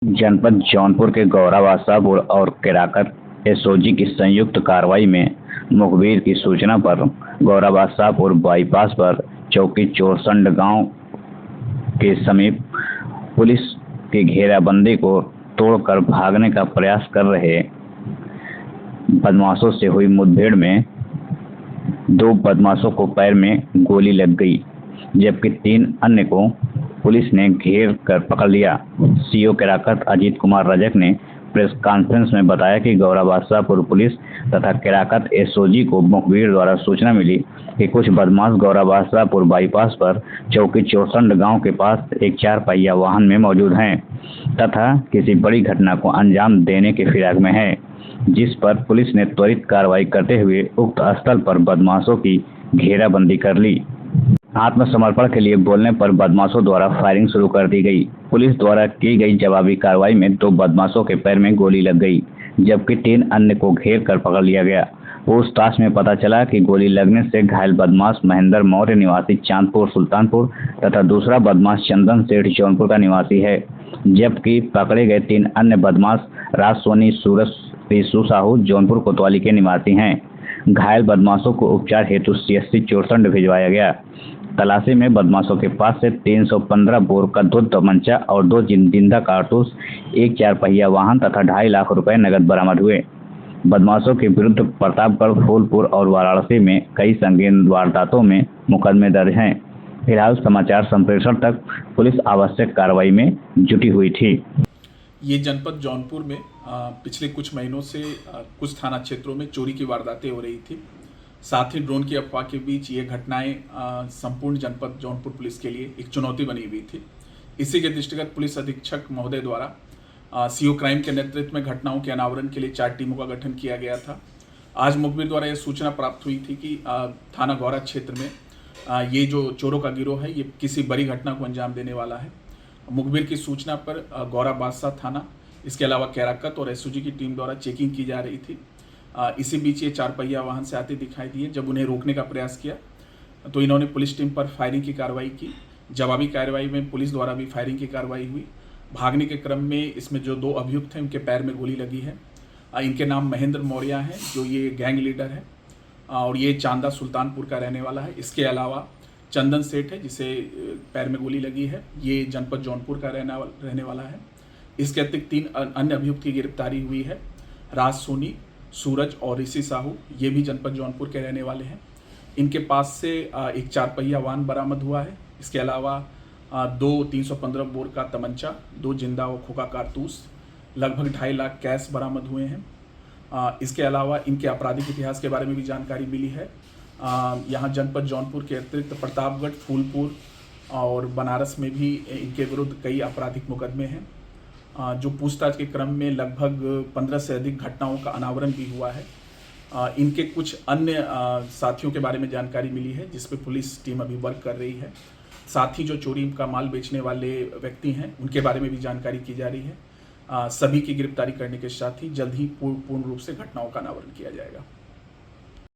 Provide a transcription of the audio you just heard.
जनपद जौनपुर के गौरा बादशाहपुर और केराकत एसओजी की संयुक्त कार्रवाई में मुखबिर की सूचना पर गौरा बादशाहपुर बाईपास पर चौकी चोरसंड गांव के समीप पुलिस की घेराबंदी को तोड़कर भागने का प्रयास कर रहे बदमाशों से हुई मुठभेड़ में 2 बदमाशों को पैर में गोली लग गई, जबकि 3 अन्य को पुलिस ने घेर कर पकड़ लिया। सीओ केराकत अजीत कुमार रजक ने प्रेस कॉन्फ्रेंस में बताया कि गौरा बादशाहपुर पुलिस तथा केराकत एसओजी को मुखबिर द्वारा सूचना मिली कि कुछ बदमाश गौरा बादशाहपुर बाईपास पर चौकी चोरसंड गांव के पास एक 4 पहिया वाहन में मौजूद हैं तथा किसी बड़ी घटना को अंजाम देने के फिराक में है, जिस पर पुलिस ने त्वरित कार्रवाई करते हुए उक्त स्थल पर बदमाशों की घेराबंदी कर ली। आत्मसमर्पण के लिए बोलने पर बदमाशों द्वारा फायरिंग शुरू कर दी गई। पुलिस द्वारा की गई जवाबी कार्रवाई में 2 बदमाशों के पैर में गोली लग गई, जबकि 3 अन्य को घेर कर पकड़ लिया गया। पूछताछ में पता चला कि गोली लगने से घायल बदमाश महेंद्र मौर्य निवासी चांदपुर सुल्तानपुर तथा दूसरा बदमाश चंदन सेठ जौनपुर का निवासी है, जबकि पकड़े गए 3 अन्य बदमाश राज सोनी सूरज पीसू साहू जौनपुर कोतवाली के निवासी हैं। घायल बदमाशों को उपचार हेतु सीएससी चोरसंड भिजवाया गया। तलाशी में बदमाशों के पास से 315 बोर का 2 तमंचा और 2 जिंदा कारतूस, एक 4 पहिया वाहन तथा 2.5 लाख रुपए नकद बरामद हुए। बदमाशों के विरुद्ध प्रतापगढ़, फूलपुर और वाराणसी में कई संगीन वारदातों में मुकदमे दर्ज हैं। फिलहाल समाचार संप्रेषण तक पुलिस आवश्यक कार्रवाई में जुटी हुई थी। ये जनपद जौनपुर में पिछले कुछ महीनों से कुछ थाना क्षेत्रों में चोरी की वारदातें हो रही थी। साथ ही ड्रोन की अफवाह के बीच ये घटनाएं संपूर्ण जनपद जौनपुर पुलिस के लिए एक चुनौती बनी हुई थी। इसी के दृष्टिगत पुलिस अधीक्षक महोदय द्वारा सीओ क्राइम के नेतृत्व में घटनाओं के अनावरण के लिए 4 टीमों का गठन किया गया था। आज मुखबिर द्वारा यह सूचना प्राप्त हुई थी कि थाना गौरा क्षेत्र में ये जो चोरों का गिरोह है, ये किसी बड़ी घटना को अंजाम देने वाला है। मुखबिर की सूचना पर गौरा बादशाह थाना, इसके अलावा केराकत और एसओजी की टीम द्वारा चेकिंग की जा रही थी। इसी बीच ये 4 पहिया वाहन से आते दिखाई दिए। जब उन्हें रोकने का प्रयास किया तो इन्होंने पुलिस टीम पर फायरिंग की कार्रवाई की। जवाबी कार्रवाई में पुलिस द्वारा भी फायरिंग की कार्रवाई हुई। भागने के क्रम में इसमें जो 2 अभियुक्त हैं, उनके पैर में गोली लगी है। इनके नाम महेंद्र मौर्य हैं, जो ये गैंग लीडर है, और ये चांदा सुल्तानपुर का रहने वाला है। इसके अलावा चंदन सेठ है, जिसे पैर में गोली लगी है, ये जनपद जौनपुर का रहने वाला है। इसके अतिरिक्त 3 अन्य अभियुक्त की गिरफ्तारी हुई है। राज सोनी, सूरज और ऋषि साहू, ये भी जनपद जौनपुर के रहने वाले हैं। इनके पास से एक 4 पहिया वाहन बरामद हुआ है। इसके अलावा 2 315 बोर का तमंचा, 2 जिंदा और खोखा कारतूस, लगभग 2.5 लाख कैश बरामद हुए हैं। इसके अलावा इनके आपराधिक इतिहास के बारे में भी जानकारी मिली है। यहाँ जनपद जौनपुर के अतिरिक्त प्रतापगढ़, फूलपुर और बनारस में भी इनके विरुद्ध कई आपराधिक मुकदमे हैं। जो पूछताछ के क्रम में लगभग 15 से अधिक घटनाओं का अनावरण भी हुआ है। इनके कुछ अन्य साथियों के बारे में जानकारी मिली है, जिस पर पुलिस टीम अभी वर्क कर रही है। साथ ही जो चोरी का माल बेचने वाले व्यक्ति हैं, उनके बारे में भी जानकारी की जा रही है। सभी की गिरफ्तारी करने के साथ ही जल्द ही पूर्ण रूप से घटनाओं का अनावरण किया जाएगा।